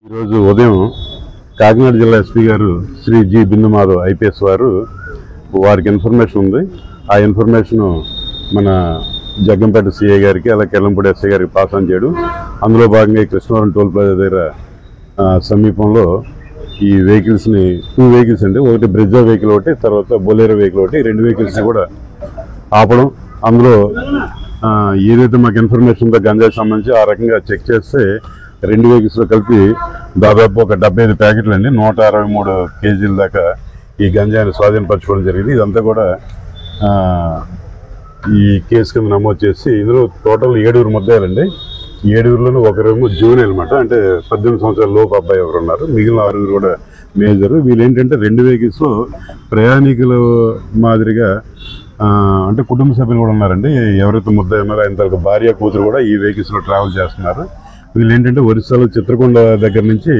ఈరోజు ఉదయం కాకినాడ జిల్లా ఎస్పీ గారు శ్రీ జి బిందు మాధవ్ ఐపీఎస్ వారికి ఇన్ఫర్మేషన్ ఉంది. ఆ ఇన్ఫర్మేషన్ మన జగ్గంపేట సిఐ గారికి అలాగే కెల్లంపూడి ఎస్ఐ గారికి పాస్ ఆన్ చేయడం. అందులో భాగంగా ఈ కృష్ణవరం టోల్ ప్లాజా దగ్గర సమీపంలో ఈ వెహికల్స్ని 2 వెహికల్స్ అండి, ఒకటి బ్రిడ్జా వెహికల్ ఒకటి, తర్వాత బొలేరో వెహికల్ ఒకటి, 2 వెహికల్స్ని కూడా ఆపడం. అందులో ఏదైతే మాకు ఇన్ఫర్మేషన్ ఉందో గంజాయి సంబంధించి ఆ రకంగా చెక్ చేస్తే 2 వెహికల్స్లో కలిపి దాదాపు ఒక 75 ప్యాకెట్లు అండి, 163 కేజీల దాకా ఈ గంజాయిని స్వాధీనపరచుకోవడం జరిగింది. ఇదంతా కూడా ఈ కేసు కింద నమోదు చేసి ఇందులో టోటల్ 7 ముద్దాయిలండి. 7లోనూ ఒకరేమో జూనియర్ అనమాట, అంటే 18 సంవత్సరాల లోపు అబ్బాయి ఒకరు ఉన్నారు, మిగిలిన 6 కూడా మేజర్. వీళ్ళు ఏంటంటే 2 వెహికల్స్లో ప్రయాణికుల మాదిరిగా అంటే కుటుంబ సభ్యులు కూడా ఉన్నారండి. ఎవరైతే ముద్దాయి ఉన్నారో ఆయన తనకు భార్య కూతురు కూడా ఈ వెహికల్స్లో ట్రావెల్ చేస్తున్నారు. వీళ్ళు ఏంటంటే ఒరిస్సాలో చిత్రకొండ దగ్గర నుంచి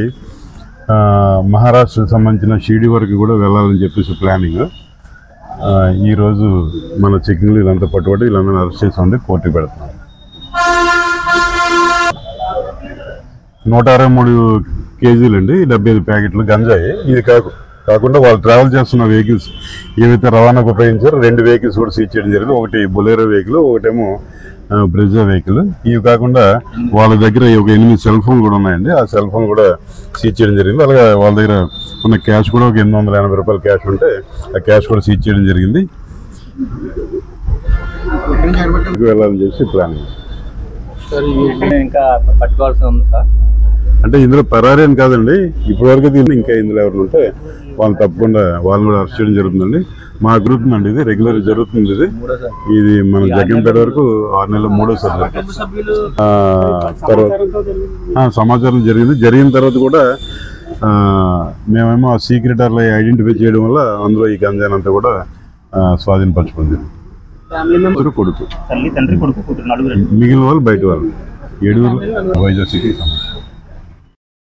మహారాష్ట్రకు సంబంధించిన షిరిడి వరకు కూడా వెళ్ళాలని చెప్పేసి ప్లానింగ్. ఈరోజు మన చెకింగ్లు వీళ్ళంతా పట్టుబడి వీళ్ళందరూ అరెస్ట్ చేసి ఉండి కోర్టుకు పెడుతున్నాం. 163 కేజీలు అండి, 75 ప్యాకెట్లు గంజాయి. ఇది కాకుండా వాళ్ళు ట్రావెల్ చేస్తున్న వెహికల్స్ ఏవైతే రవాణాకు ఉపయోగించారో 2 వెహికల్స్ కూడా సీజ్ చేయడం జరిగింది. ఒకటి బొలేరో వెహికల్, ఒకటేమో బ్రిడ్జా వెహికల్. ఇవి కాకుండా వాళ్ళ దగ్గర ఒక 8 సెల్ ఫోన్లు కూడా ఉన్నాయండి, ఆ సెల్ ఫోన్ కూడా సీజ్ చేయడం జరిగింది. అలాగే వాళ్ళ దగ్గర ఉన్న క్యాష్ కూడా ఒక 880 రూపాయల క్యాష్ ఉంటే ఆ క్యాష్ కూడా సీజ్ చేయడం జరిగింది. వెళ్ళాలని చేసి ప్లానింగ్. అంటే ఇందులో పరారీ అని కాదండి, ఇప్పటివరకు ఇంకా ఇందులో ఎవరు ఉంటే వాళ్ళు తప్పకుండా వాళ్ళని కూడా అరెస్ట్ చేయడం జరుగుతుందండి. మా గ్రూప్ నుండి ఇది రెగ్యులర్ జరుగుతుంది. ఇది మన జగ్గంపేట వరకు 6 నెలల 3వ తర్వాత సమాచారం జరిగిన తర్వాత కూడా మేమేమో ఆ సీక్రెట్ అలా ఐడెంటిఫై చేయడం వల్ల అందులో ఈ గంజాయిని అంతా కూడా స్వాధీనపరచుకుంది. కొడుకు, మిగిలిన వాళ్ళు బయట వాళ్ళు 7 వైజాగ్ సిటీ.